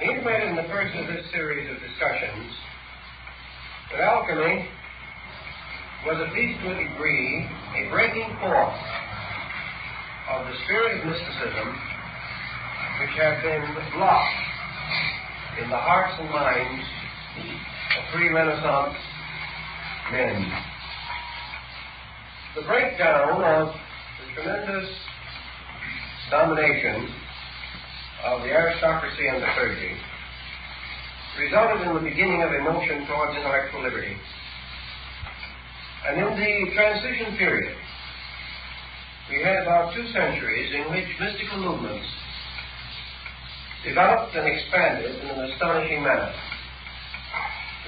We intimated in the first of this series of discussions that alchemy was, at least to a degree, a breaking forth of the spirit of mysticism which had been locked in the hearts and minds of pre-Renaissance men. The breakdown of the tremendous domination of the aristocracy and the clergy resulted in the beginning of a motion towards intellectual liberty. And in the transition period, we had about 2 centuries in which mystical movements developed and expanded in an astonishing manner.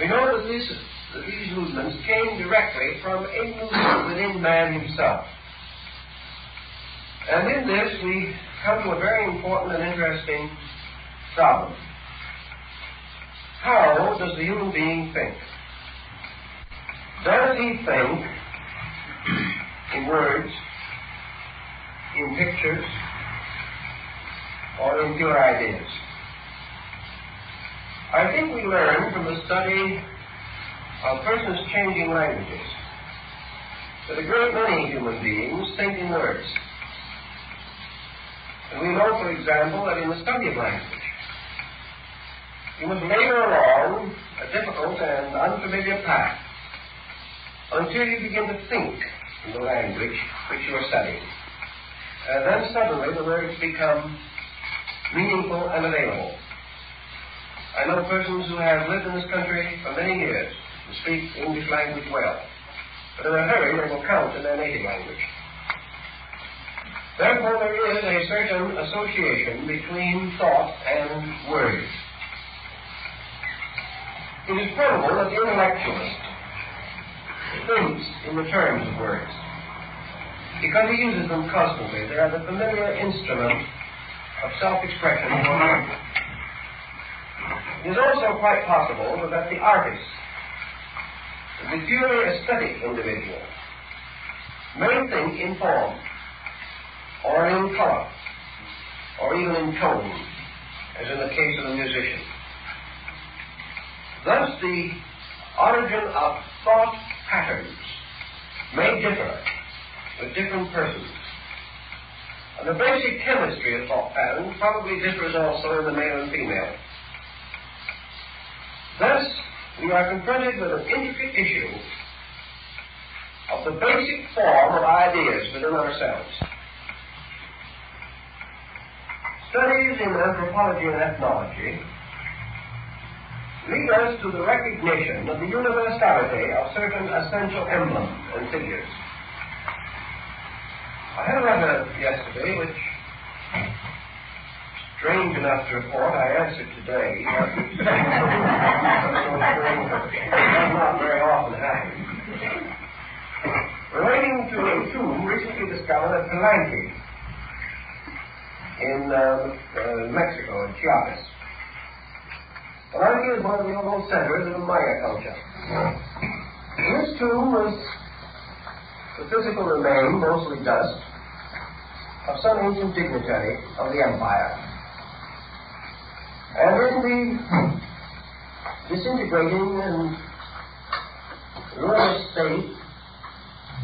We know that these movements came directly from a movement within man himself. And in this we come to a very important and interesting problem. How does the human being think? Does he think in words, in pictures, or in pure ideas? I think we learn from the study of persons changing languages that a great many human beings think in words. And we know, for example, that in the study of language, you must labor along a difficult and unfamiliar path until you begin to think in the language which you are studying. And then suddenly the words become meaningful and available. I know persons who have lived in this country for many years and speak the English language well, but in a hurry they will count in their native language. Therefore, there is a certain association between thought and words. It is probable that the intellectualist thinks in the terms of words, because he uses them constantly. They are the familiar instrument of self-expression for him. It is also quite possible that the artist, the purely aesthetic individual, may think in form, or in color, or even in tone, as in the case of the musician. Thus, the origin of thought patterns may differ with different persons. And the basic chemistry of thought patterns probably differs also in the male and female. Thus, we are confronted with an intricate issue of the basic form of ideas within ourselves. Studies in anthropology and ethnology lead us to the recognition of the universality of certain essential emblems and figures. I had a letter yesterday which, strange enough to report, I answered today. It does not very often happen. Relating to a tomb recently discovered at Palenque in Mexico, in Chiapas. Palenque is one of the oldest centers of the Maya culture. In this tomb was the physical remains, mostly dust, of some ancient dignitary of the empire. And in the disintegrating and ruinous state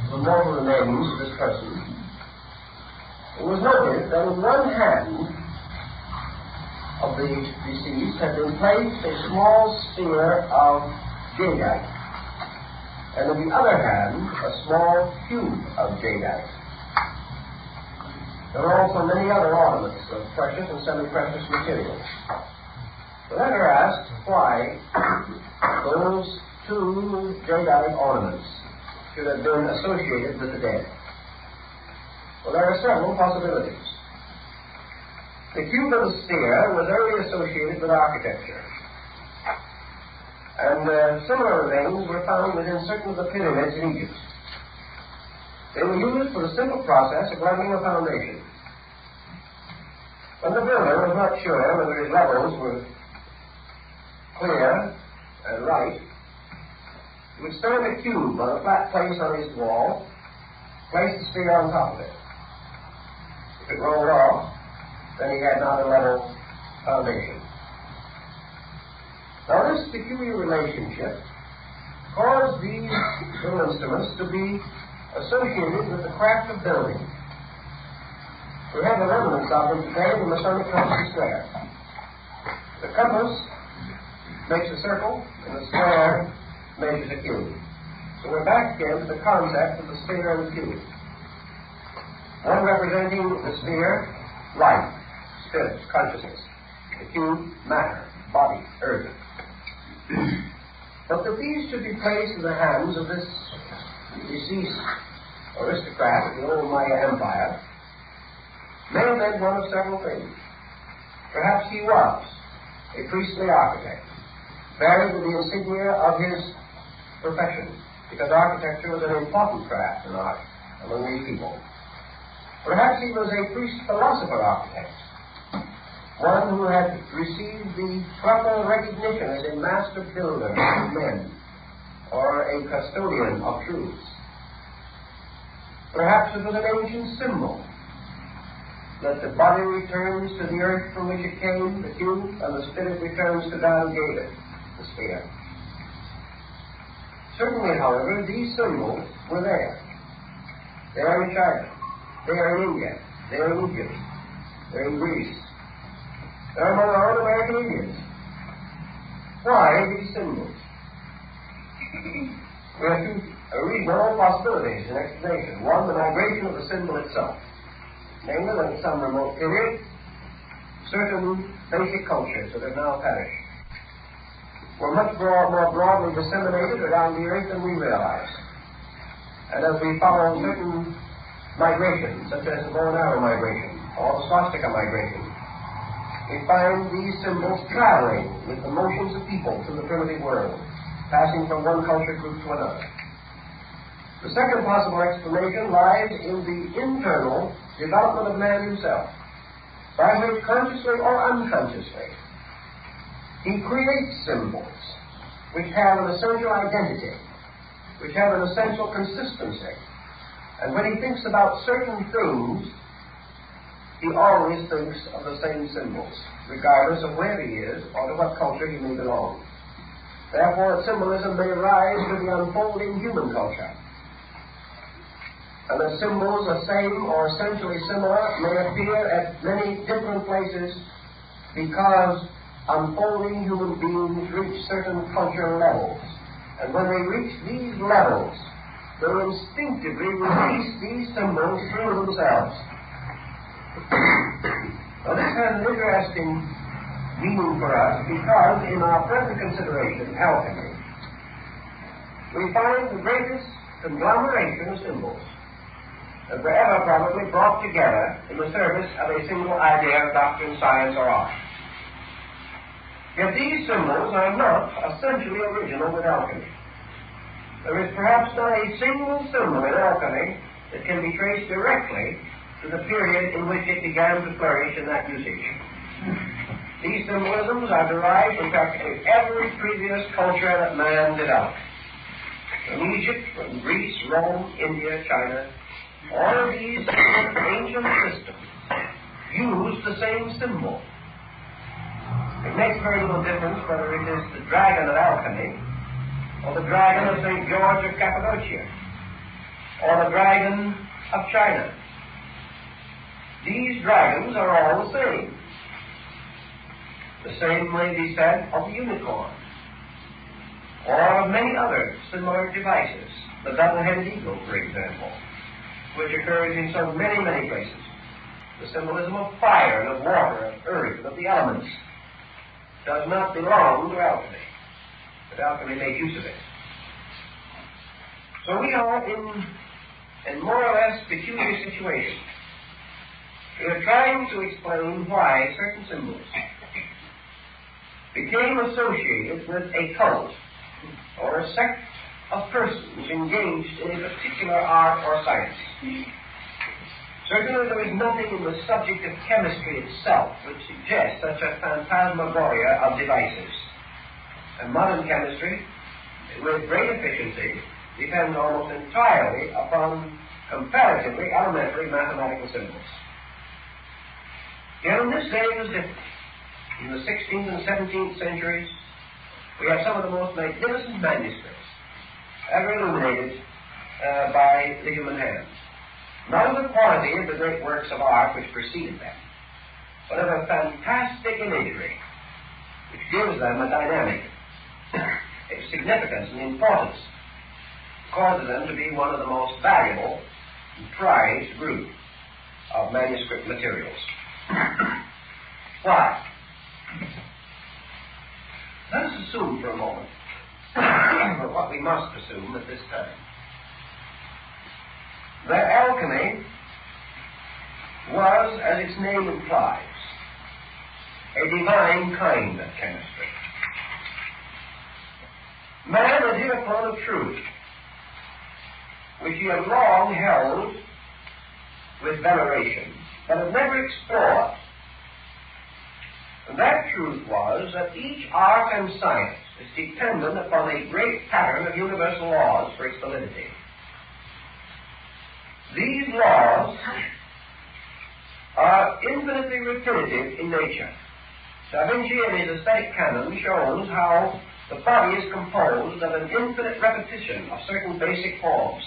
of the mortal remains of this person, it was noted that in one hand of the deceased had been placed a small sphere of jadeite, and in the other hand a small cube of jadeite. There were also many other ornaments of precious and semi-precious materials. The letter asked why those 2 jadeite ornaments should have been associated with the dead. Well, there are several possibilities. The cube of the sphere was early associated with architecture, and similar remains were found within certain of the pyramids in Egypt. They were used for the simple process of leveling a foundation. When the builder was not sure whether his levels were clear and right, he would stand a cube on a flat place on his wall, place the sphere on top of it. If it rolled off, then he had not a level foundation. this peculiar relationship caused these little instruments to be associated with the craft of building. We have the remnants of them today in the Masonic compass square. The compass makes a circle, and the square measures a cube. So we're back again to the concept of the sphere and the cube. One representing the sphere, life, spirit, consciousness. The cube, matter, body, earth. But that these should be placed in the hands of this deceased aristocrat of the old Maya Empire may have meant one of several things. Perhaps he was a priestly architect, buried with the insignia of his profession, because architecture was an important craft in art among these people. Perhaps he was a priest-philosopher architect, one who had received the proper recognition as a master builder of men, or a custodian of truths. Perhaps it was an ancient symbol that the body returns to the earth from which it came, the cube, and the spirit returns to God who gave it, the sphere. Certainly, however, these symbols were there. They are in China. They are in India. They are in Egypt. They are in Greece. They are among our own American Indians. Why these symbols? We have two reasonable possibilities in explanation. One, the migration of the symbol itself. Namely, that in some remote period, certain basic cultures that have now perished were much more broadly disseminated around the earth than we realize. And as we follow certain migrations, such as the bow and arrow migration, or the swastika migration, we find these symbols traveling with the motions of people through the primitive world, passing from one culture group to another. The second possible explanation lies in the internal development of man himself, by which, consciously or unconsciously, he creates symbols which have an essential identity, which have an essential consistency. And when he thinks about certain things, he always thinks of the same symbols, regardless of where he is or to what culture he may belong. Therefore, symbolism may rise to the unfolding human culture. And the symbols, the same or essentially similar, may appear at many different places because unfolding human beings reach certain cultural levels. And when they reach these levels, they instinctively release these symbols through themselves. Now, this has an interesting meaning for us because in our present consideration, alchemy, we find the greatest conglomeration of symbols that were ever probably brought together in the service of a single idea of doctrine, science, or art. Yet these symbols are not essentially original with alchemy. There is perhaps not a single symbol in alchemy that can be traced directly to the period in which it began to flourish in that usage. These symbolisms are derived from practically every previous culture that man developed. From Egypt, from Greece, Rome, India, China, all of these ancient systems use the same symbol. It makes very little difference whether it is the dragon of alchemy, or the dragon of St. George of Cappadocia, or the dragon of China. These dragons are all the same. The same may be said of the unicorn, or of many other similar devices. The double-headed eagle, for example, which occurs in so many, many places. The symbolism of fire and of water, of earth, and of the elements does not belong to alchemy, but alchemy made use of it. So we are in more or less peculiar situation. We are trying to explain why certain symbols became associated with a cult or a sect of persons engaged in a particular art or science. Certainly there is nothing in the subject of chemistry itself which suggests such a phantasmagoria of devices. And modern chemistry, with great efficiency, depends almost entirely upon comparatively elementary mathematical symbols. Yet in this day it was different. In the 16th and 17th centuries, We have some of the most magnificent manuscripts ever illuminated by the human hand. Not of the quality of the great works of art which preceded them, but of a fantastic imagery which gives them a dynamic significance and importance, causes them to be one of the most valuable and prized group of manuscript materials. Why? Let us assume for a moment what we must assume at this time, that alchemy was, as its name implies, a divine kind of chemistry. Man had hit upon a truth which he had long held with veneration, but had never explored. And that truth was that each art and science is dependent upon a great pattern of universal laws for its validity. These laws are infinitely repetitive in nature. Da Vinci in his aesthetic canon shows how the body is composed of an infinite repetition of certain basic forms.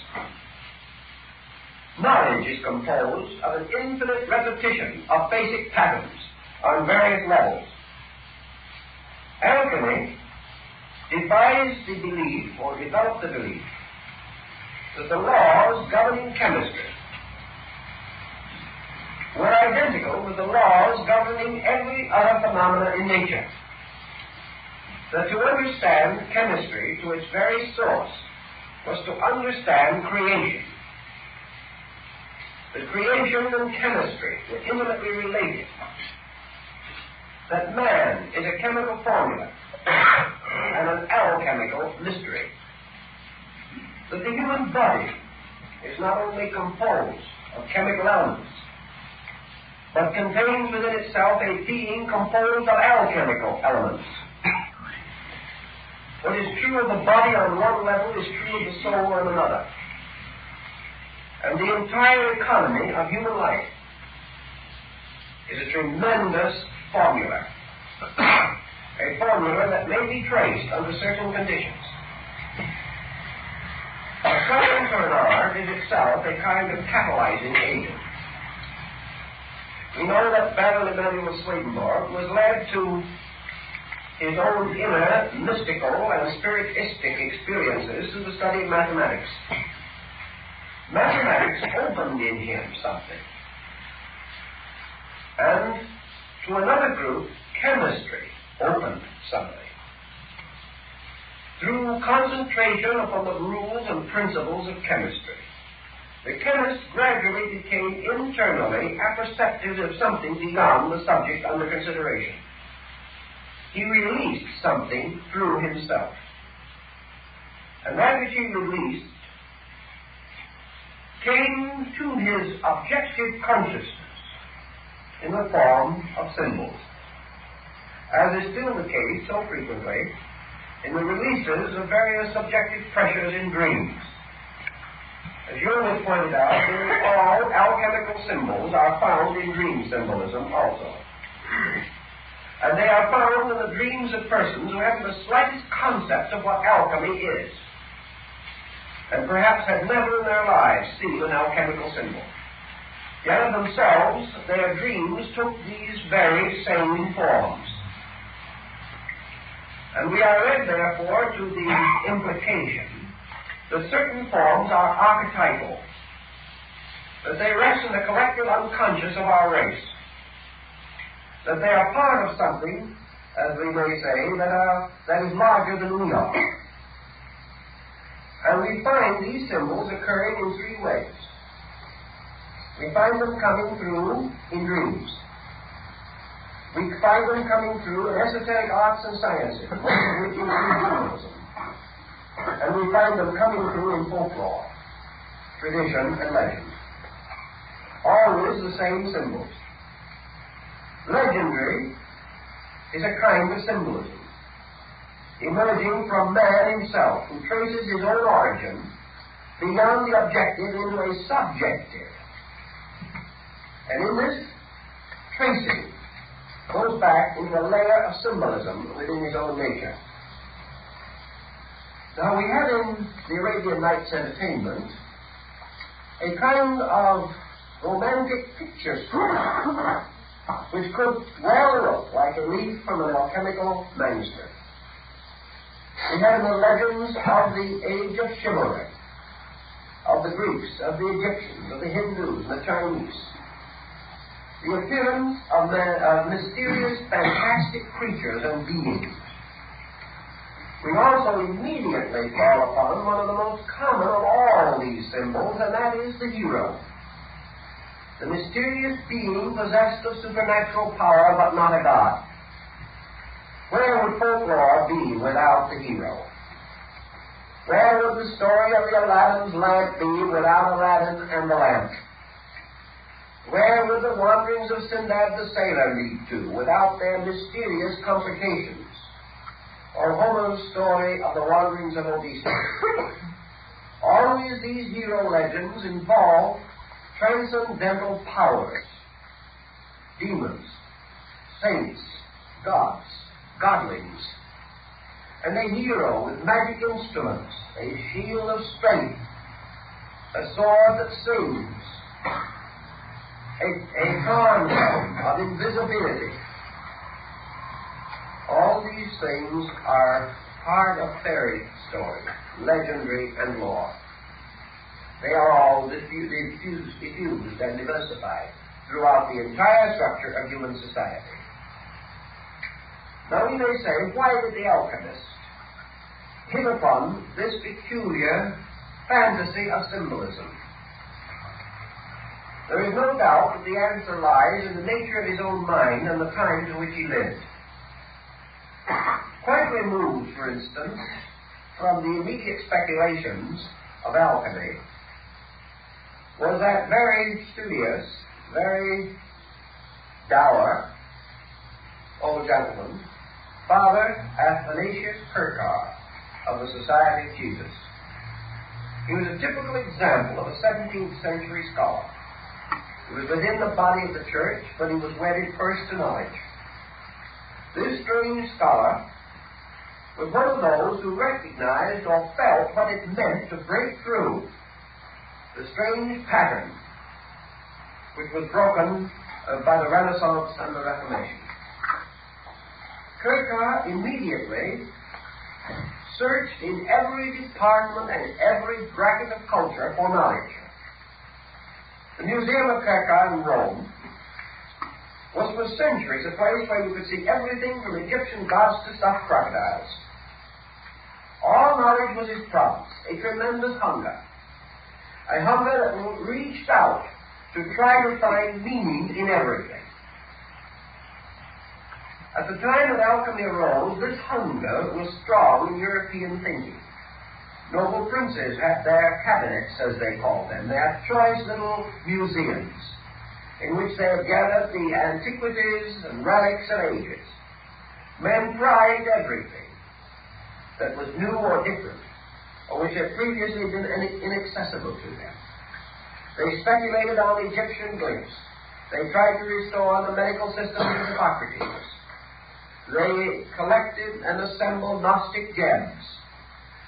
Knowledge is composed of an infinite repetition of basic patterns on various levels. Alchemy devised the belief, or developed the belief, that the laws governing chemistry were identical with the laws governing every other phenomena in nature. That to understand chemistry to its very source was to understand creation. That creation and chemistry were intimately related. That man is a chemical formula and an alchemical mystery. That the human body is not only composed of chemical elements, but contains within itself a being composed of alchemical elements. What is true of the body on one level is true of the soul on another. And the entire economy of human life is a tremendous formula. A formula that may be traced under certain conditions. A science or an art is itself a kind of catalyzing agent. We know that Baron Emanuel Swedenborg was led to his own inner mystical and spiritistic experiences through the study of mathematics. Mathematics opened in him something. And to another group, chemistry opened something. Through concentration upon the rules and principles of chemistry, the chemist gradually became internally apperceptive of something beyond the subject under consideration. He released something through himself. And that which he released came to his objective consciousness in the form of symbols, as is still the case so frequently in the releases of various subjective pressures in dreams. As Jung has pointed out, nearly all alchemical symbols are found in dream symbolism also. And they are found in the dreams of persons who haven't the slightest concept of what alchemy is, and perhaps had never in their lives seen an alchemical symbol. Yet of themselves, their dreams took these very same forms. And we are led, therefore, to the implication that certain forms are archetypal, that they rest in the collective unconscious of our race, that they are part of something, as we may say, that is larger than we are. And we find these symbols occurring in three ways. We find them coming through in dreams. We find them coming through in esoteric arts and sciences, most of which include journalism. And we find them coming through in folklore, tradition, and legend. Always the same symbols. Legendary is a kind of symbolism, emerging from man himself, who traces his own origin beyond the objective into a subjective. And in this tracing, goes back into a layer of symbolism within his own nature. Now, we had in the Arabian Nights Entertainment a kind of romantic picture story which could well look like a leaf from an alchemical manuscript. We had in the legends of the age of chivalry, of the Greeks, of the Egyptians, of the Hindus, and the Chinese, the appearance of mysterious, fantastic creatures and beings. We also immediately fall upon one of the most common of all these symbols, and that is the hero. The mysterious being possessed of supernatural power, but not a god. Where would folklore be without the hero? Where would the story of the Aladdin's lamp be without Aladdin and the lamp? Where would the wanderings of Sinbad the sailor lead to without their mysterious complications? Or Homer's story of the wanderings of Odysseus? Always these hero legends involve transcendental powers, demons, saints, gods, godlings, and a hero with magic instruments, a shield of strength, a sword that sings, a horn of invisibility. All these things are part of fairy story, legendary, and lore. They are all diffused and diversified throughout the entire structure of human society. Now we may say, why did the alchemist hit upon this peculiar fantasy of symbolism? There is no doubt that the answer lies in the nature of his own mind and the times in which he lived. Quite removed, for instance, from the immediate speculations of alchemy, was that very studious, very dour old gentleman, Father Athanasius Kirchhoff of the Society of Jesus. He was a typical example of a 17th century scholar. He was within the body of the church, but he was wedded first to knowledge. This strange scholar was one of those who recognized or felt what it meant to break through the strange pattern which was broken by the Renaissance and the Reformation. Kirchhoff immediately searched in every department and every bracket of culture for knowledge. The Museum of Kirchhoff in Rome was for centuries a place where you could see everything from Egyptian gods to stuffed crocodiles. All knowledge was his province, a tremendous hunger. A hunger that reached out to try to find meaning in everything. At the time that alchemy arose, this hunger was strong in European thinking. Noble princes had their cabinets, as they called them. They had choice little museums in which they had gathered the antiquities and relics of ages. Men prized everything that was new or different, or which had previously been inaccessible to them. They speculated on Egyptian glyphs. They tried to restore the medical system of Hippocrates. They collected and assembled Gnostic gems.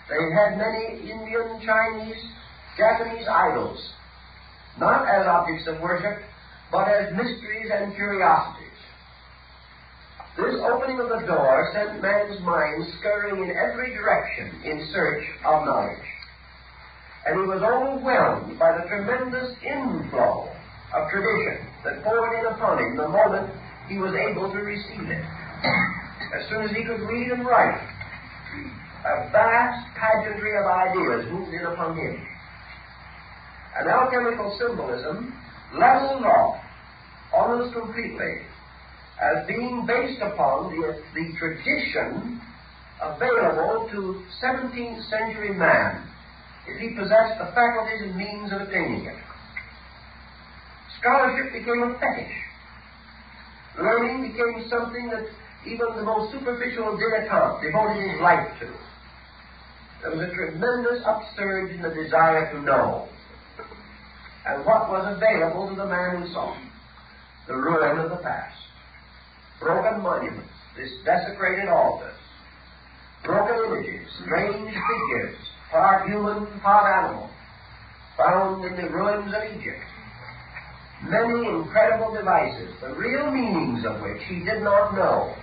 They had many Indian, Chinese, Japanese idols, not as objects of worship, but as mysteries and curiosities. This opening of the door sent man's mind scurrying in every direction in search of knowledge. And he was overwhelmed by the tremendous inflow of tradition that poured in upon him the moment he was able to receive it. As soon as he could read and write, a vast pageantry of ideas moved in upon him. And alchemical symbolism leveled off almost completely as being based upon the tradition available to 17th century man if he possessed the faculties and means of attaining it. Scholarship became a fetish. Learning became something that even the most superficial dilettante devoted his life to. There was a tremendous upsurge in the desire to know. And what was available to the man who saw? The ruin of the past. Broken monuments, desecrated altars, broken images, strange figures, part human, part animal, found in the ruins of Egypt. Many incredible devices, the real meanings of which he did not know.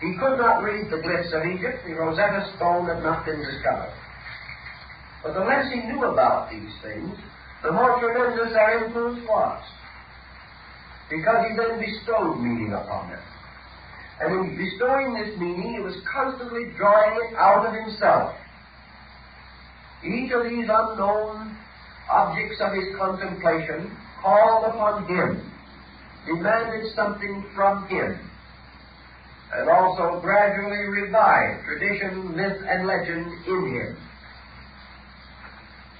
He could not read the glyphs of Egypt. The Rosetta Stone had not been discovered. But the less he knew about these things, the more tremendous their influence was, because he then bestowed meaning upon them. And in bestowing this meaning, he was constantly drawing it out of himself. Each of these unknown objects of his contemplation called upon him, demanded something from him, and also gradually revived tradition, myth, and legend in him.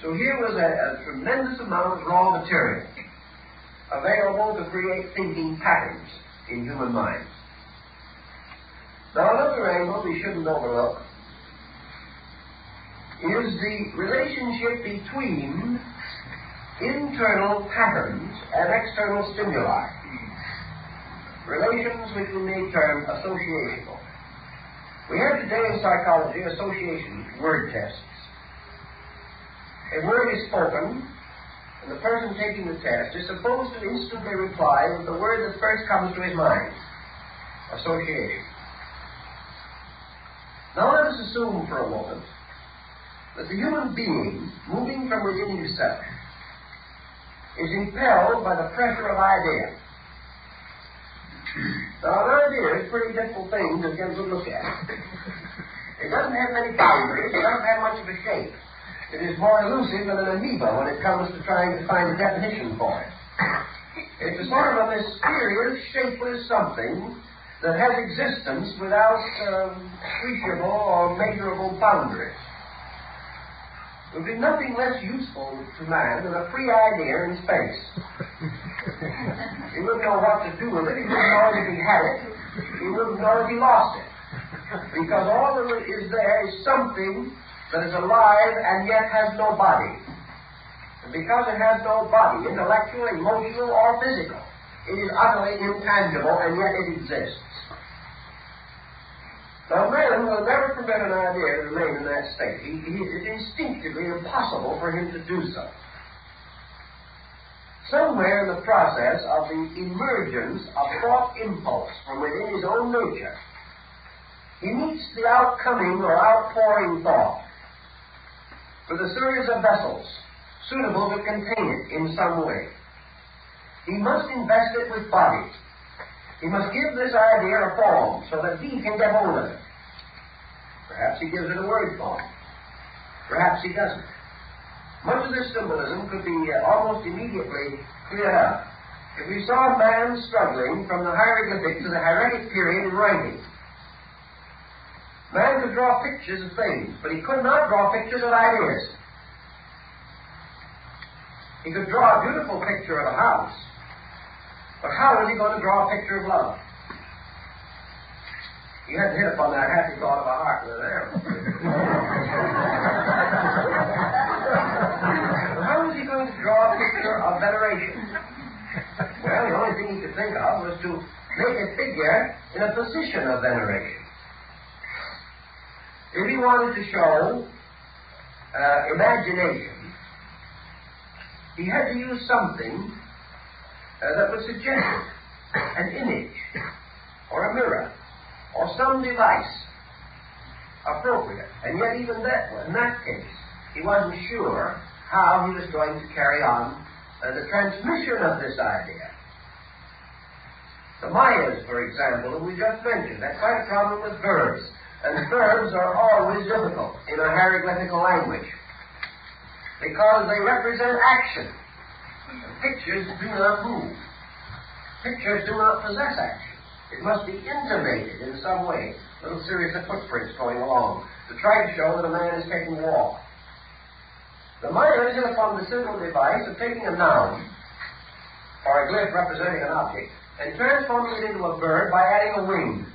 So here was a tremendous amount of raw material available to create thinking patterns in human minds. Now, another angle we shouldn't overlook is the relationship between internal patterns and external stimuli. Relations which we may term associational. We have today in psychology association word tests. A word is spoken, and the person taking the test is supposed to instantly reply with the word that first comes to his mind. Association. Now let us assume for a moment that the human being, moving from within himself, is impelled by the pressure of idea. Now, an idea is a pretty difficult thing to get a good look at. It doesn't have many boundaries, it doesn't have much of a shape. It is more elusive than an amoeba when it comes to trying to find a definition for it. It's a sort of a mysterious, shapeless something that has existence without appreciable or measurable boundaries. It would be nothing less useful to man than a free idea in space. He wouldn't know what to do with it, he wouldn't know if he had it, he wouldn't know if he lost it. Because all that is there is something that is alive and yet has no body. And because it has no body, intellectual, emotional, or physical, it is utterly intangible and yet it exists. Now, man will never permit an idea to remain in that state. It's instinctively impossible for him to do so. Somewhere in the process of the emergence of thought impulse from within his own nature, he meets the outcoming or outpouring thought with a series of vessels suitable to contain it in some way. He must invest it with body. He must give this idea a form so that he can get hold of it. Perhaps he gives it a word form. Perhaps he doesn't. Much of this symbolism could be almost immediately cleared up if we saw a man struggling from the hieroglyphic to the hieratic period in writing. Man could draw pictures of things, but he could not draw pictures of ideas. He could draw a beautiful picture of a house, but how is he going to draw a picture of love? You hadn't hit upon that happy thought of a heart there. How is he going to draw a picture of veneration? Well, the only thing he could think of was to make a figure in a position of veneration. If he wanted to show imagination, he had to use something that was suggestive, an image, or a mirror, or some device appropriate. And yet even in that case, he wasn't sure how he was going to carry on the transmission of this idea. The Mayas, for example, who we just mentioned, had quite a problem with verbs. And verbs are always difficult in a hieroglyphical language because they represent action. And pictures do not move. Pictures do not possess action. It must be intimated in some way, a little series of footprints going along, to try to show that a man is taking a walk. The Mayas hit upon the simple device of taking a noun, or a glyph representing an object, and transforming it into a bird by adding a wing.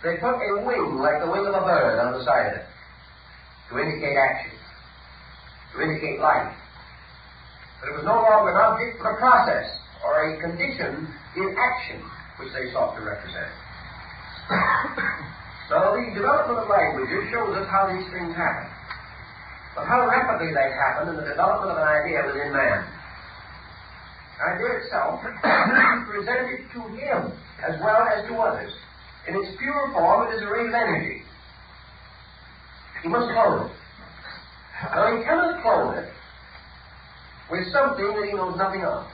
They put a wing, like the wing of a bird, on the side of it, to indicate action, to indicate life. But it was no longer an object, but a process, or a condition in action, which they sought to represent. Now, the development of languages shows us how these things happen. But how rapidly they happen in the development of an idea within man. The idea itself is presented to him as well as to others. In its pure form, it is a ray of energy. He must clone it. Now, he cannot clone it with something that he knows nothing of.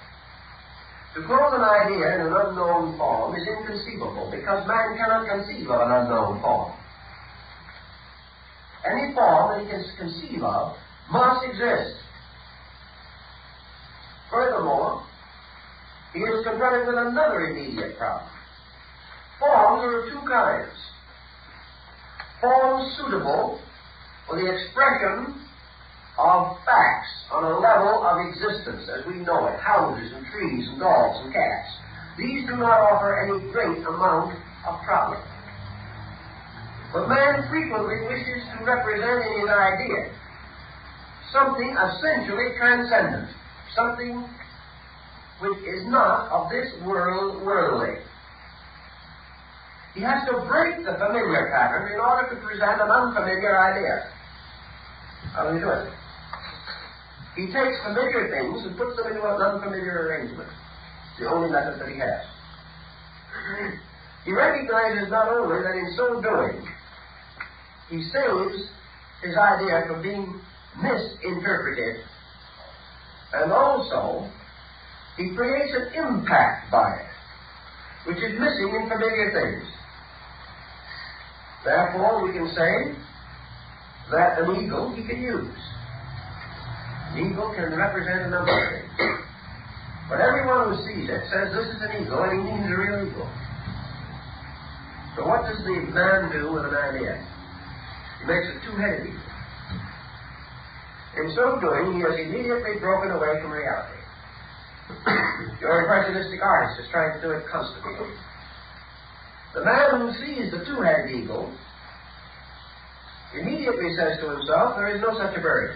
To clone an idea in an unknown form is inconceivable, because man cannot conceive of an unknown form. Any form that he can conceive of must exist. Furthermore, he is confronted with another immediate problem. Forms are of two kinds. Forms suitable for the expression of facts on a level of existence as we know it, houses and trees and dogs and cats. These do not offer any great amount of problem. But man frequently wishes to represent in his idea something essentially transcendent, something which is not of this world worldly. He has to break the familiar pattern in order to present an unfamiliar idea. How do you do it? He takes familiar things and puts them into an unfamiliar arrangement. It's the only method that he has. He recognizes not only that in so doing, he saves his idea from being misinterpreted, and also he creates an impact by it, which is missing in familiar things. Therefore, we can say that an eagle he can use. An eagle can represent a number of things. But everyone who sees it says this is an eagle, and he means a real eagle. So what does the man do with an idea? He makes a two-headed eagle. In so doing, he has immediately broken away from reality. Your impressionistic artist is trying to do it constantly. The man who sees the two-headed eagle immediately says to himself, there is no such a bird.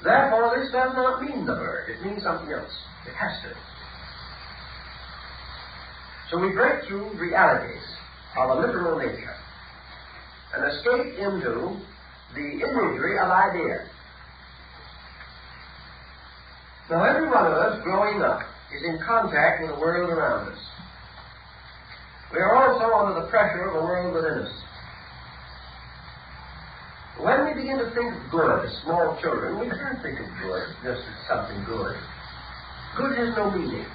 Therefore, this does not mean the bird. It means something else. It has to. So we break through realities of a literal nature and escape into the imagery of idea. Now, every one of us growing up is in contact with the world around us. We are also under the pressure of the world within us. When we begin to think of good as small children, we can't think of good just as something good. Good has no meaning.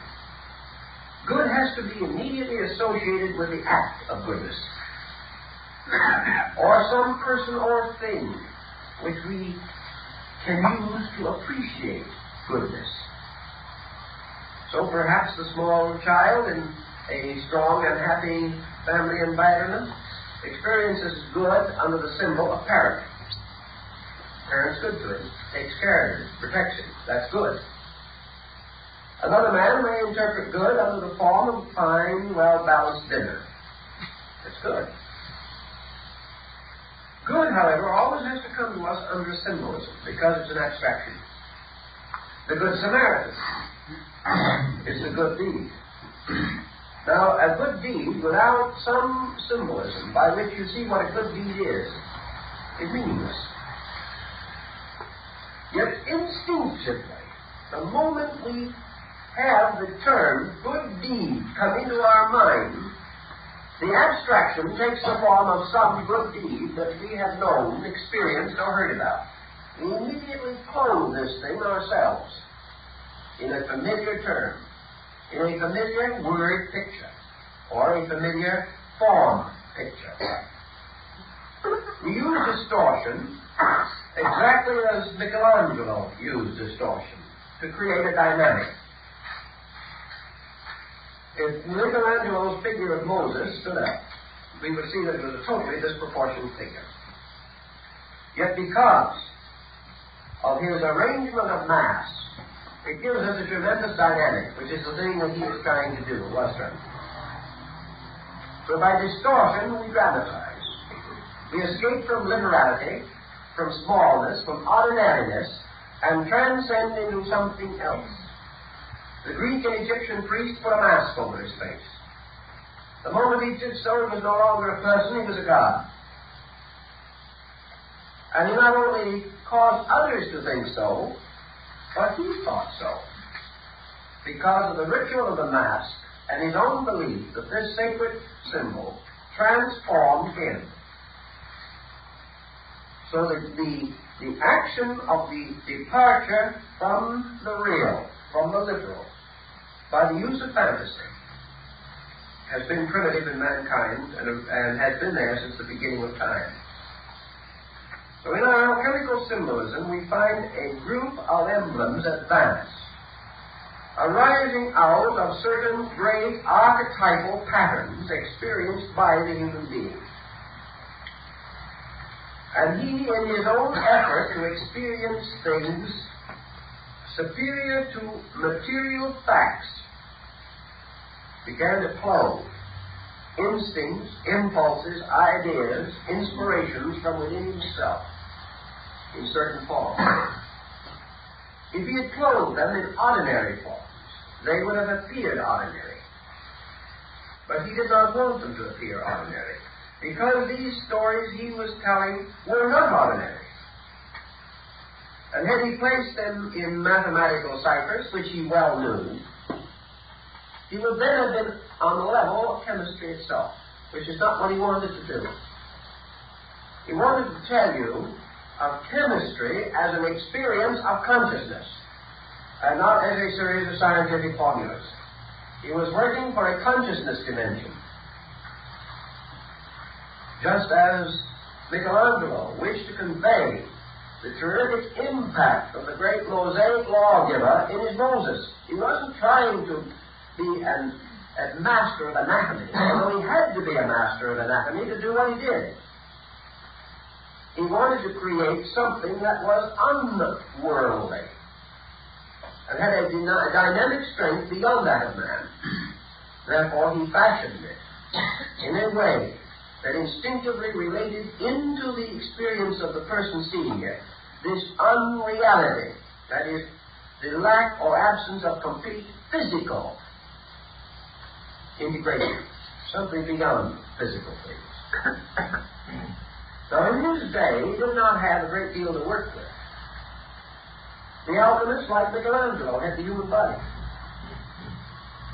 Good has to be immediately associated with the act of goodness, or some person or thing which we can use to appreciate goodness. So perhaps the small child in a strong and happy family environment experiences good under the symbol of parent. Parent's good to him, takes care of him, protects him. That's good. Another man may interpret good under the form of a fine, well-balanced dinner. That's good. Good, however, always has to come to us under symbolism, because it's an abstraction. The Good Samaritan is a good deed. Now, a good deed without some symbolism by which you see what a good deed is meaningless. Yet instinctively, the moment we have the term good deed come into our mind, the abstraction takes the form of some good deed that we have known, experienced, or heard about. We immediately clothe this thing ourselves in a familiar term, in a familiar word picture, or a familiar form picture. We use distortion exactly as Michelangelo used distortion to create a dynamic. If Michelangelo's figure of Moses stood up, we would see that it was a totally disproportionate figure. Yet because of his arrangement of mass, it gives us a tremendous dynamic, which is the thing that he is trying to do, was trying to do. So by distortion, we dramatize. We escape from literality, from smallness, from ordinariness, and transcend into something else. The Greek and Egyptian priests put a mask over his face. The moment he did so, he was no longer a person, he was a god. And he not only caused others to think so, but he thought so. Because of the ritual of the mask and his own belief that this sacred symbol transformed him. So the action of the departure from the real, from the literal, by the use of fantasy, has been primitive in mankind and has been there since the beginning of time. So in our alchemical symbolism, we find a group of emblems advance, arising out of certain great archetypal patterns experienced by the human being. And he, in his own effort to experience things superior to material facts, began to clothe instincts, impulses, ideas, inspirations from within himself in certain forms. If he had clothed them in ordinary forms, they would have appeared ordinary. But he did not want them to appear ordinary, because these stories he was telling were not ordinary. And had he placed them in mathematical ciphers, which he well knew, he would then have been on the level of chemistry itself, which is not what he wanted to do. He wanted to tell you of chemistry as an experience of consciousness, and not as a series of scientific formulas. He was working for a consciousness dimension. Just as Michelangelo wished to convey the terrific impact of the great Mosaic lawgiver in his Moses. He wasn't trying to be a master of anatomy, although he had to be a master of anatomy to do what he did. He wanted to create something that was unworldly and had a dynamic strength beyond that of man. Therefore, he fashioned it in a way that instinctively related into the experience of the person seeing it this unreality, that is, the lack or absence of complete physical integration, something beyond physical things. So in his day, he did not have a great deal to work with. The alchemists, like Michelangelo, had the human body.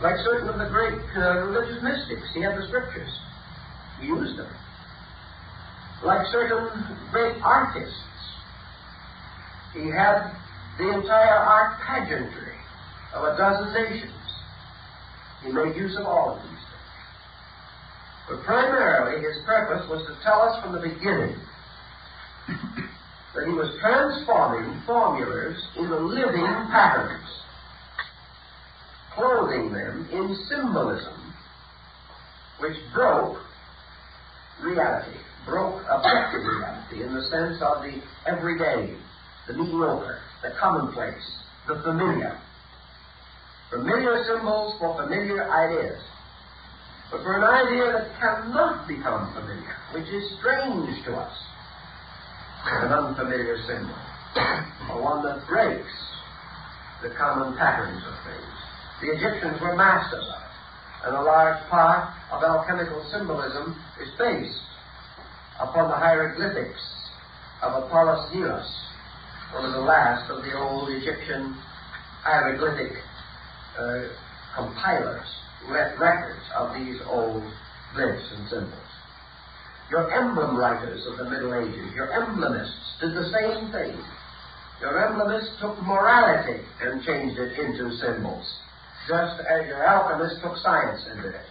Like certain of the great religious mystics, he had the scriptures. He used them. Like certain great artists, he had the entire art pageantry of a dozen nations. He made use of all of these things. But primarily, his purpose was to tell us from the beginning that he was transforming formulas into living patterns, clothing them in symbolism which broke reality, broke objective reality in the sense of the everyday, the mediocre, the commonplace, the familiar. Familiar symbols for familiar ideas. But for an idea that cannot become familiar, which is strange to us, an unfamiliar symbol, or one that breaks the common patterns of things. The Egyptians were masters of it, and a large part of alchemical symbolism is based upon the hieroglyphics of Apollos Neros, one of the last of the old Egyptian hieroglyphic compilers, records of these old glyphs and symbols. Your emblem writers of the Middle Ages, your emblemists, did the same thing. Your emblemists took morality and changed it into symbols, just as your alchemists took science and did it.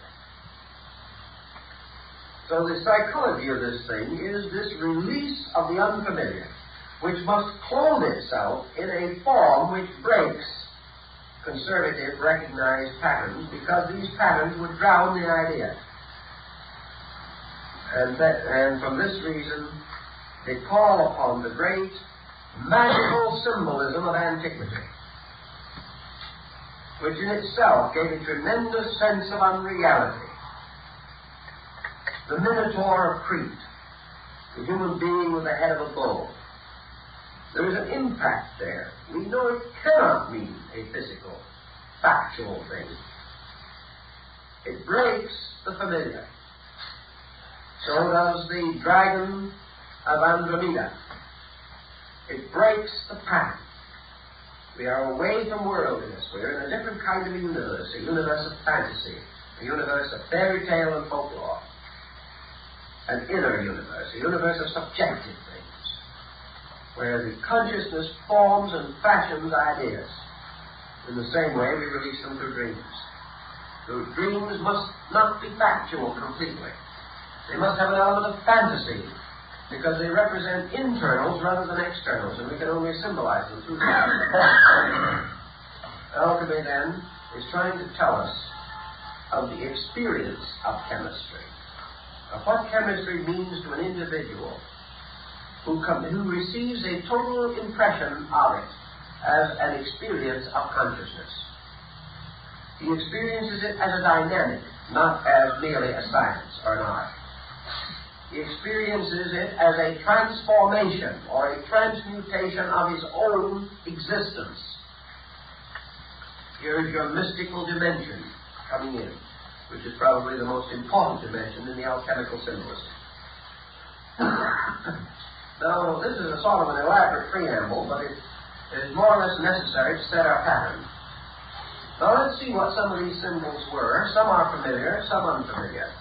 So the psychology of this thing is this release of the unfamiliar, which must clothe itself in a form which breaks conservative, recognized patterns, because these patterns would drown the idea. And from this reason, they call upon the great magical symbolism of antiquity, which in itself gave a tremendous sense of unreality. The Minotaur of Crete, the human being with the head of a bull. There is an impact there. We know it cannot mean a physical, factual thing. It breaks the familiar. So does the dragon of Andromeda. It breaks the pattern. We are away from worldliness. We're in a different kind of universe, a universe of fantasy, a universe of fairy tale and folklore, an inner universe, a universe of subjective things, where the consciousness forms and fashions ideas. In the same way, we release them through dreams. Those dreams must not be factual completely. They must have an element of fantasy, because they represent internals rather than externals, and we can only symbolize them through that. Alchemy, then, is trying to tell us of the experience of chemistry, of what chemistry means to an individual who receives a total impression of it as an experience of consciousness. He experiences it as a dynamic, not as merely a science or an art. He experiences it as a transformation or a transmutation of his own existence. Here is your mystical dimension coming in, which is probably the most important dimension in the alchemical symbolism. Now, this is a sort of an elaborate preamble, but it is more or less necessary to set our pattern. Now, let's see what some of these symbols were. Some are familiar, some unfamiliar.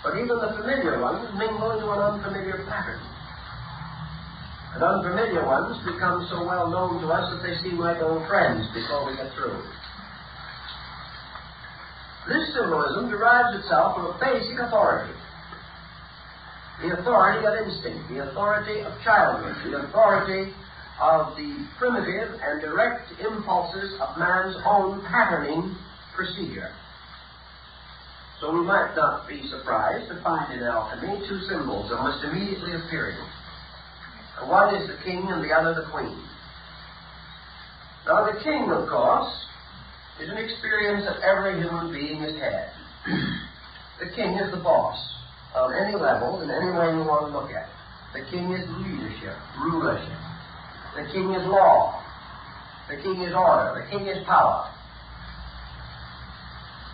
But even the familiar ones mingle into an unfamiliar pattern. And unfamiliar ones become so well known to us that they seem like old friends before we get through. This symbolism derives itself from a basic authority. The authority of instinct, the authority of childhood, the authority of the primitive and direct impulses of man's own patterning procedure. So we might not be surprised to find in alchemy two symbols almost immediately appearing. One is the king and the other the queen. Now the king, of course, is an experience that every human being has had. The king is the boss on any level, in any way you want to look at it. The king is leadership, rulership. The king is law. The king is order. The king is power.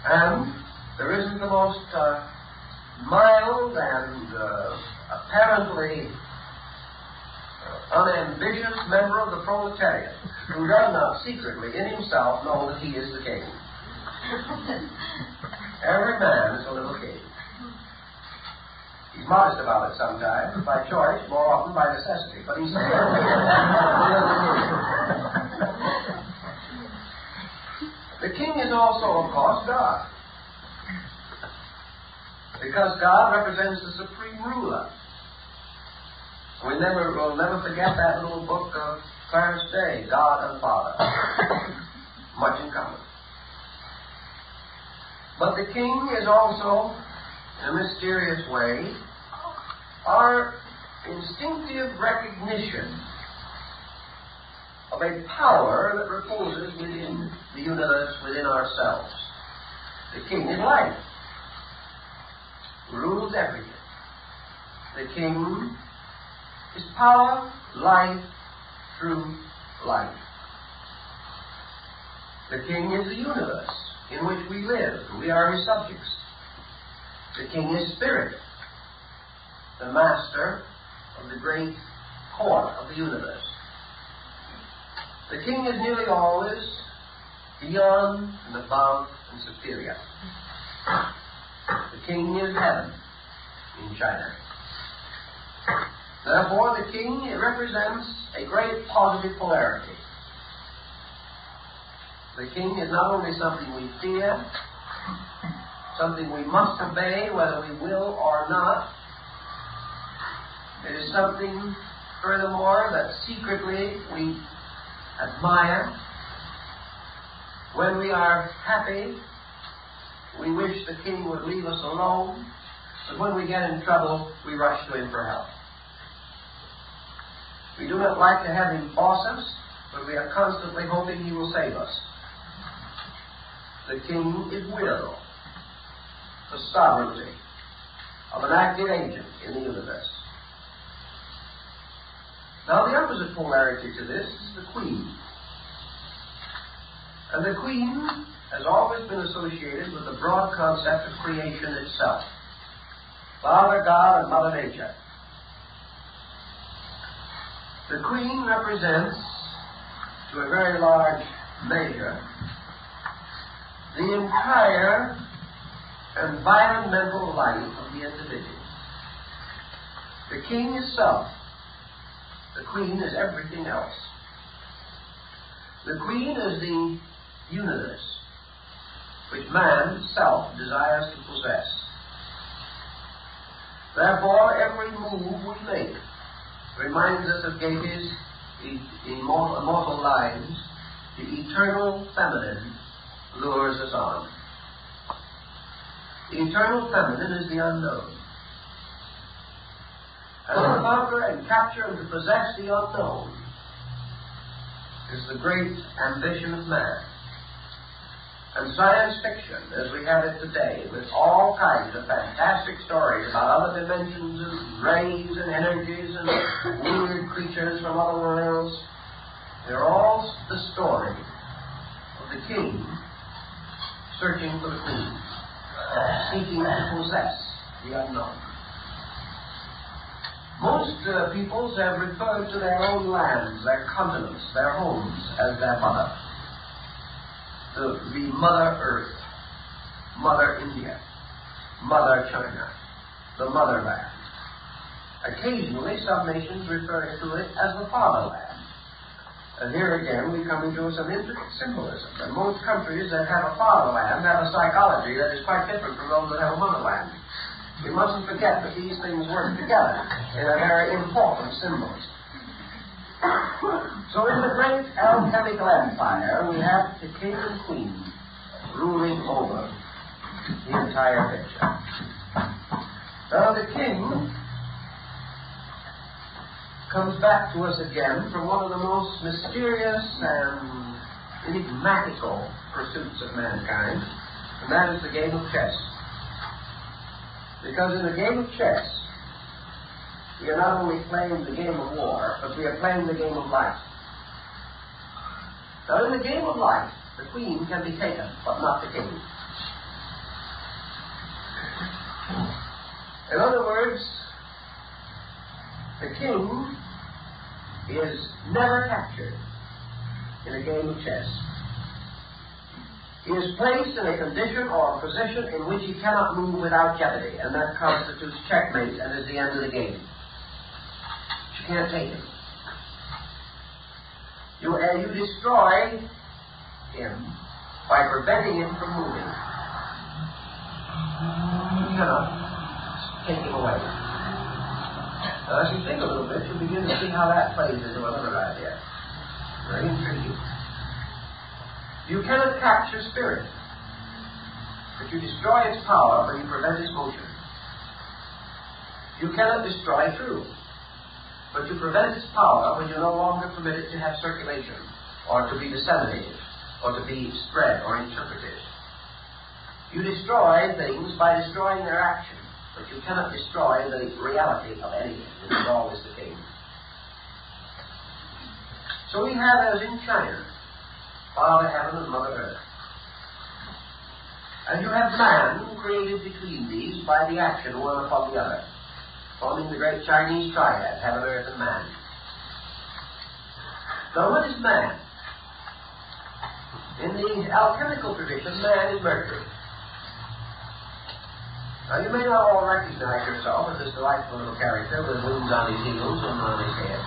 And there isn't the most mild and apparently unambitious member of the proletariat who does not secretly in himself know that he is the king. Every man is a little king. He's modest about it sometimes, by choice, more often by necessity, but he's still the king is also, of course, God. Because God represents the supreme ruler. We'll never forget that little book of Clarence Day, God and Father. Much in common. But the king is also, in a mysterious way, our instinctive recognition of a power that reposes within the universe, within ourselves. The king is life. Rules everything. The king is power, life, true life. The king is the universe in which we live. We are his subjects. The king is spirit, the master of the great court of the universe. The king is nearly always beyond and above and superior. The king is heaven in China. Therefore, the king represents a great positive polarity. The king is not only something we fear, something we must obey whether we will or not. It is something, furthermore, that secretly we admire. When we are happy, we wish the king would leave us alone, but when we get in trouble, we rush to him for help. We do not like to have him boss us, but we are constantly hoping he will save us. The king is will, the sovereignty of an active agent in the universe. Now, the opposite polarity to this is the queen. And the queen has always been associated with the broad concept of creation itself. Father God and Mother Nature. The queen represents, to a very large measure, the entire environmental life of the individual. The king is self. The queen is everything else. The queen is the universe which man, self, desires to possess. Therefore, every move we make reminds us of Goethe's immortal lines, "The eternal feminine lures us on." The eternal feminine is the unknown. And to conquer and capture and to possess the unknown is the great ambition of man. And science fiction, as we have it today, with all kinds of fantastic stories about other dimensions and rays and energies and weird creatures from other worlds, they're all the story of the king searching for the queen, seeking to possess the unknown. Most peoples have referred to their own lands, their continents, their homes, as their mother. The Mother Earth, Mother India, Mother China, the motherland. Occasionally, some nations refer to it as the fatherland. And here again, we come into some intricate symbolism. And most countries that have a fatherland have a psychology that is quite different from those that have a motherland. We mustn't forget that these things work together in a very important symbolism. So in the great alchemical empire, we have the king and queen ruling over the entire picture. Now the king comes back to us again from one of the most mysterious and enigmatical pursuits of mankind, and that is the game of chess. Because in the game of chess, we are not only playing the game of war, but we are playing the game of life. Now, in the game of life, the queen can be taken, but not the king. In other words, the king is never captured in a game of chess. He is placed in a condition or a position in which he cannot move without jeopardy, and that constitutes checkmate and is the end of the game. You can't take him. You destroy him by preventing him from moving. You cannot take him away. Now, as you think a little bit, you begin to see how that plays into another idea. Very intriguing. You cannot capture spirit, but you destroy its power when you prevent its motion. You cannot destroy truth, but you prevent its power when you no longer permit it to have circulation, or to be disseminated, or to be spread or interpreted. You destroy things by destroying their action, but you cannot destroy the reality of anything. This is always the case. So we have, as in China, Father Heaven and Mother Earth. And you have man created between these by the action one upon the other, forming the great Chinese triad, Heaven, Earth, and Man. Now, what is man? In the alchemical tradition, man is Mercury. Now, you may not all recognize yourself as this delightful little character with wings on his heels and on his head.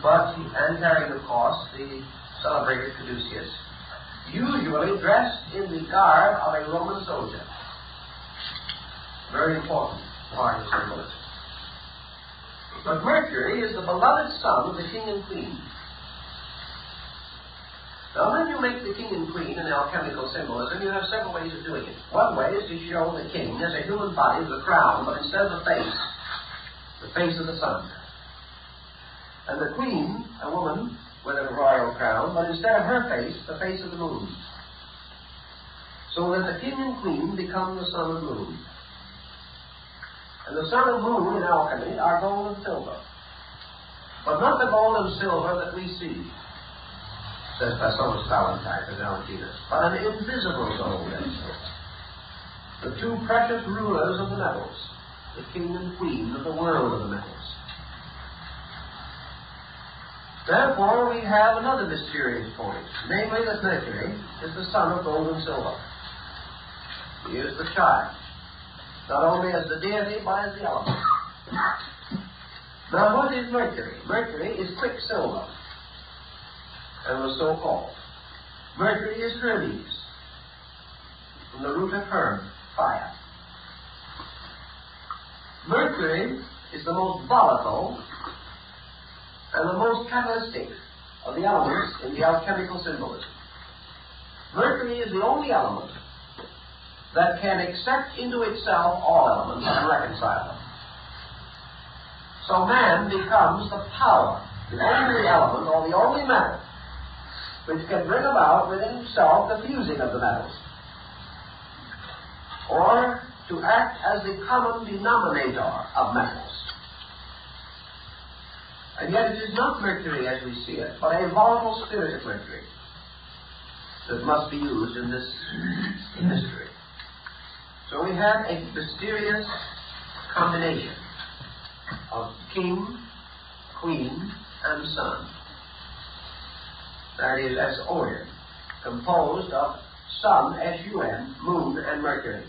And carrying, of course, the celebrated caduceus, usually dressed in the garb of a Roman soldier. Very important part of symbolism. But Mercury is the beloved son of the king and queen. Now, when you make the king and queen in alchemical symbolism, you have several ways of doing it. One way is to show the king as a human body with a crown, but instead of the face of the sun. And the queen, a woman with a royal crown, but instead of her face, the face of the moon. So that the king and queen become the sun and moon. And the sun and moon in alchemy are gold and silver. But not the gold and silver that we see. says Thomas Valentine and Valentinus, but an invisible soul. The two precious rulers of the metals, the king and queen of the world of the metals. Therefore, we have another mysterious point, namely that Mercury is the son of gold and silver. He is the child, not only as the deity, but as the element. Now, what is Mercury? Mercury is quicksilver, and was so called. Mercury is Hermes, from the root of Herm, fire. Mercury is the most volatile and the most catalytic of the elements in the alchemical symbolism. Mercury is the only element that can accept into itself all elements and reconcile them. So man becomes the power, the only element or the only metal which can bring about within himself the fusing of the metals, or to act as the common denominator of metals. And yet it is not Mercury as we see it, but a volatile spirit of Mercury that must be used in this mystery. So we have a mysterious combination of king, queen, and son. That is, as Orion, composed of sun, S-U-N, moon, and Mercury.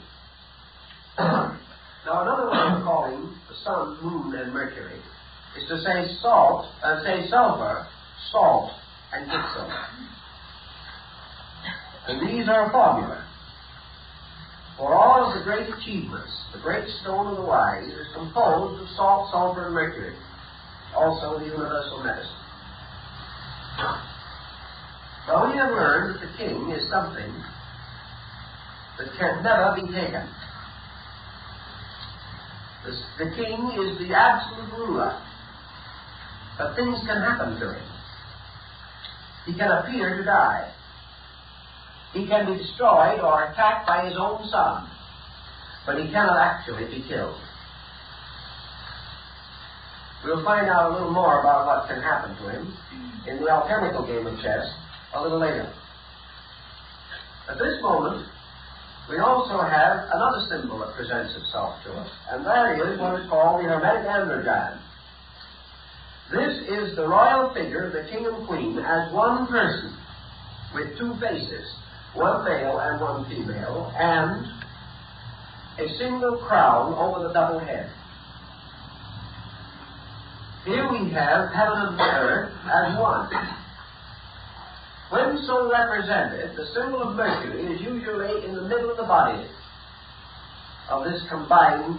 Now, another way of calling the sun, moon, and Mercury is to say sulfur, salt, and quicksilver. And these are formula. For all of the great achievements, the great stone of the wise is composed of salt, sulfur, and mercury. Also the universal medicine. Now we have learned that the king is something that can never be taken. The king is the absolute ruler. But things can happen to him. He can appear to die. He can be destroyed or attacked by his own son, but he cannot actually be killed. We'll find out a little more about what can happen to him in the alchemical game of chess a little later. At this moment, we also have another symbol that presents itself to us, and that is what is called the Hermetic androgyne. This is the royal figure of the king and queen as one person with two faces, one male and one female, and a single crown over the double head. Here we have heaven and earth as one. When so represented, the symbol of Mercury is usually in the middle of the body of this combined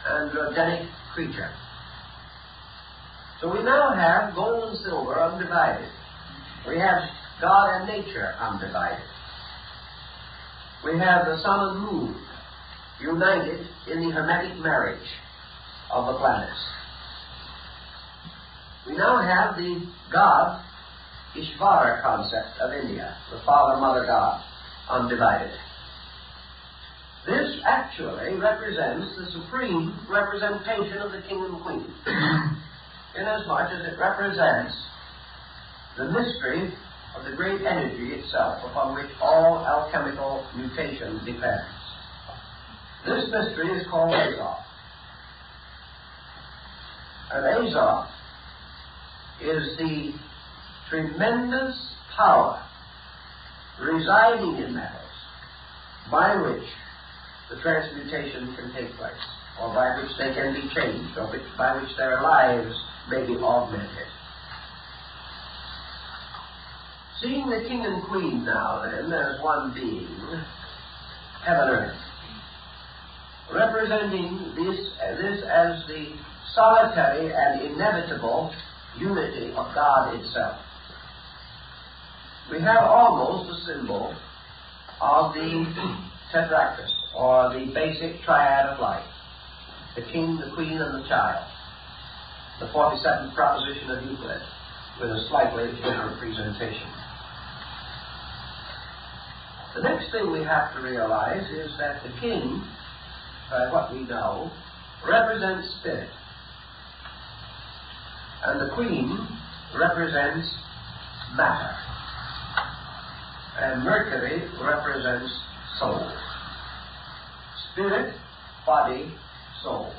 androgenic creature. So we now have gold and silver undivided. We have God and nature undivided. We have the sun and moon united in the Hermetic marriage of the planets. We now have the God Ishvara concept of India, the Father-Mother God, undivided. This actually represents the supreme representation of the king and queen, inasmuch as it represents the mystery of the great energy itself upon which all alchemical mutation depends. This mystery is called Azoth. And Azoth is the tremendous power residing in metals by which the transmutation can take place, or by which they can be changed, or by which their lives may be augmented. Seeing the king and queen now, then, as one being, heaven and earth, representing this as the solitary and inevitable unity of God itself, we have almost a symbol of the tetractys, or the basic triad of life: the king, the queen, and the child. The 47th proposition of Euclid, with a slightly different presentation. The next thing we have to realize is that the king, by what we know, represents spirit, and the queen represents matter. And Mercury represents soul. Spirit, body, soul.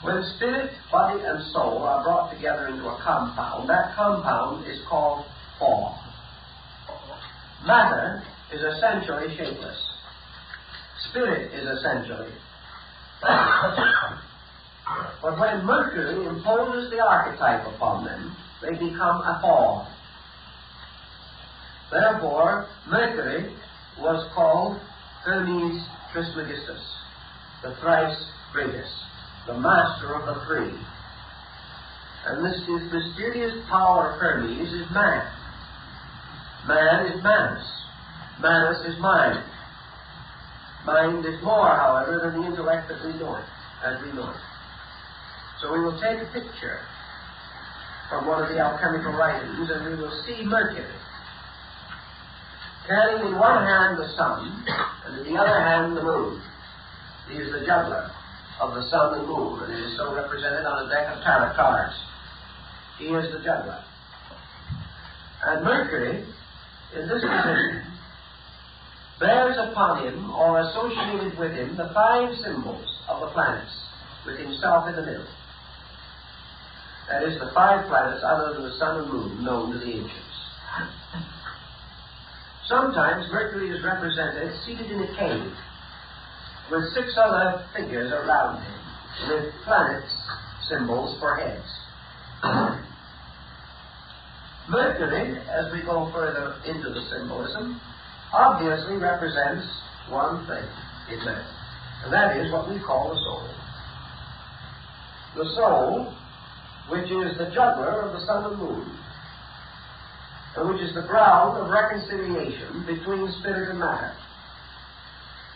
When spirit, body, and soul are brought together into a compound, that compound is called form. Matter is essentially shapeless. Spirit is essentially. But when Mercury imposes the archetype upon them, they become a form. Therefore, Mercury was called Hermes Trismegistus, the thrice greatest, the master of the three. And this mysterious power of Hermes is man. Man is Manus. Manus is mind. Mind is more, however, than the intellect that we know it, as we know it. So we will take a picture from one of the alchemical writings, and we will see Mercury carrying in one hand the sun, and in the other hand the moon. He is the juggler of the sun and moon, and it is so represented on a deck of tarot cards. He is the juggler. And Mercury, in this position, bears upon him, or associated with him, the 5 symbols of the planets, with himself in the middle. That is, the 5 planets other than the sun and moon known to the ancients. Sometimes Mercury is represented seated in a cave with 6 other figures around him, with planets symbols for heads. Mercury, as we go further into the symbolism, obviously represents one thing in man, and that is what we call the soul. The soul, which is the juggler of the sun and moon, and which is the ground of reconciliation between spirit and matter,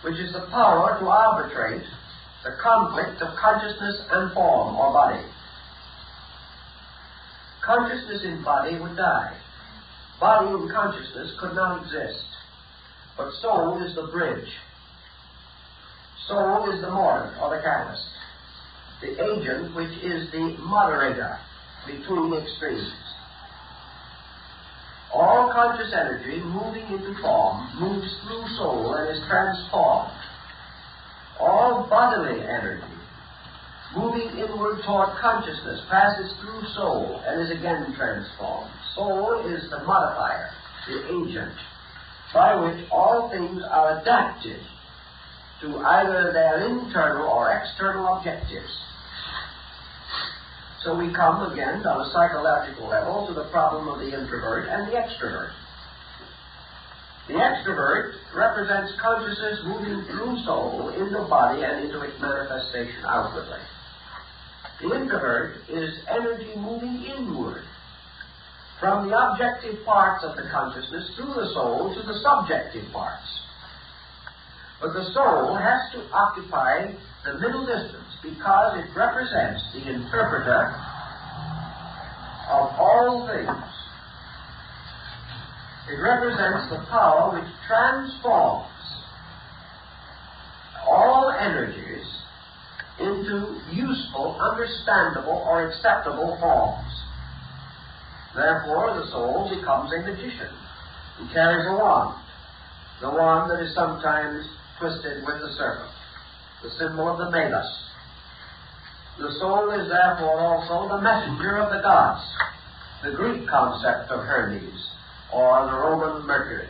which is the power to arbitrate the conflict of consciousness and form or body. Consciousness in body would die. Body in consciousness could not exist. But soul is the bridge. Soul is the mortar or the catalyst, the agent which is the moderator between extremes. All conscious energy moving into form moves through soul and is transformed. All bodily energy moving inward toward consciousness passes through soul and is again transformed. Soul is the modifier, the agent, by which all things are adapted to either their internal or external objectives. So we come again on a psychological level to the problem of the introvert and the extrovert. The extrovert represents consciousness moving through soul into body and into its manifestation outwardly. The introvert is energy moving inward from the objective parts of the consciousness through the soul to the subjective parts. But the soul has to occupy the middle distance because it represents the interpreter of all things. It represents the power which transforms all energies into useful, understandable, or acceptable forms. Therefore, the soul becomes a magician who carries a wand, the wand that is sometimes twisted with the serpent, the symbol of the megas. The soul is therefore also the messenger of the gods, the Greek concept of Hermes, or the Roman Mercury.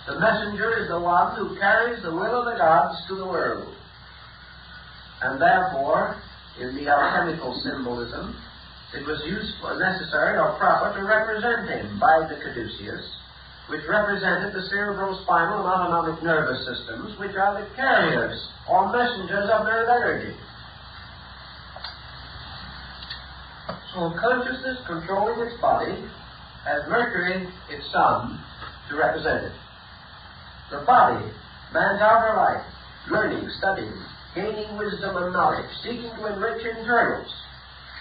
The messenger is the one who carries the will of the gods to the world. And therefore, in the alchemical symbolism, it was useful, necessary, or proper to represent him by the caduceus, which represented the cerebrospinal and autonomic nervous systems, which are the carriers or messengers of nerve energy. So consciousness controlling its body has Mercury, its sun, to represent it. The body, man's outer life, learning, studying, gaining wisdom and knowledge, seeking to enrich internals,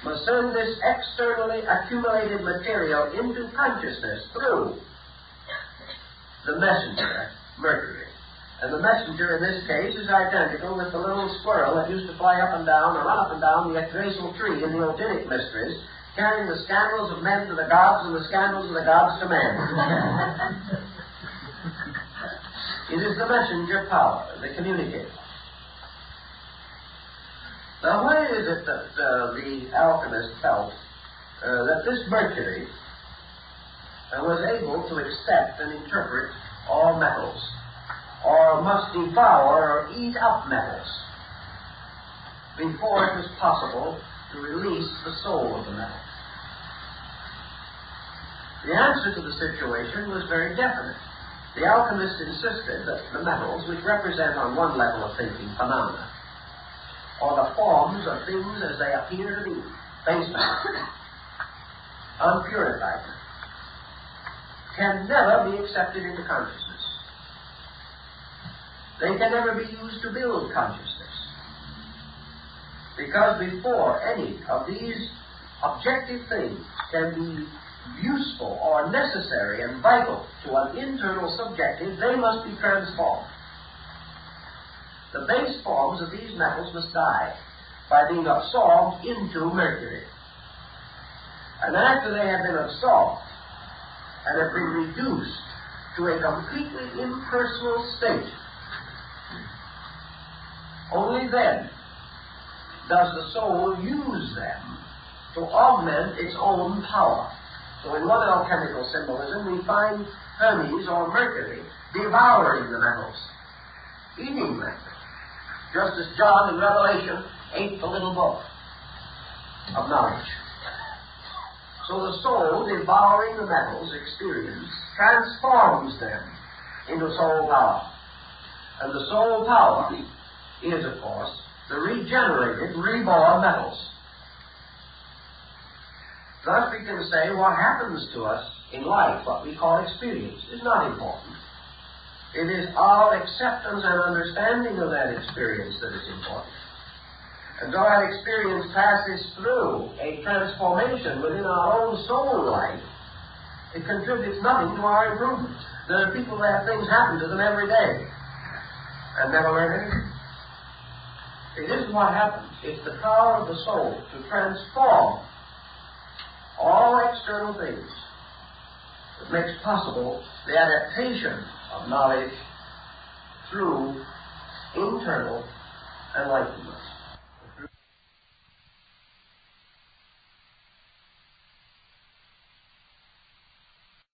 must send this externally accumulated material into consciousness through the messenger, Mercury. And the messenger in this case is identical with the little squirrel that used to fly up and down or run up and down the graceful tree in the Odinic mysteries. carrying the scandals of men to the gods and the scandals of the gods to men. It is the messenger power, the communicator. Now, why is it that the alchemist felt that this Mercury was able to accept and interpret all metals, or must devour or eat up metals, before it was possible to release the soul of the metal? The answer to the situation was very definite. The alchemist insisted that the metals, which represent on one level of thinking phenomena, or the forms of things as they appear to be, base metals, unpurified, can never be accepted into consciousness. They can never be used to build consciousness. Because before any of these objective things can be useful or necessary and vital to an internal subjective, they must be transformed. The base forms of these metals must die by being absorbed into mercury. And after they have been absorbed and have been reduced to a completely impersonal state, only then does the soul use them to augment its own power. So in one alchemical symbolism we find Hermes, or Mercury, devouring the metals, eating them, just as John in Revelation ate the little book of knowledge. So the soul, devouring the metals experience, transforms them into soul power. And the soul power is, of course, the regenerated, reborn metals. Thus we can say what happens to us in life, what we call experience, is not important. It is our acceptance and understanding of that experience that is important. And though that experience passes through a transformation within our own soul life, it contributes nothing to our improvement. There are people that have things happen to them every day and never learn anything. See, this is what happens. It's the power of the soul to transform all external things that makes possible the adaptation of knowledge through internal enlightenment.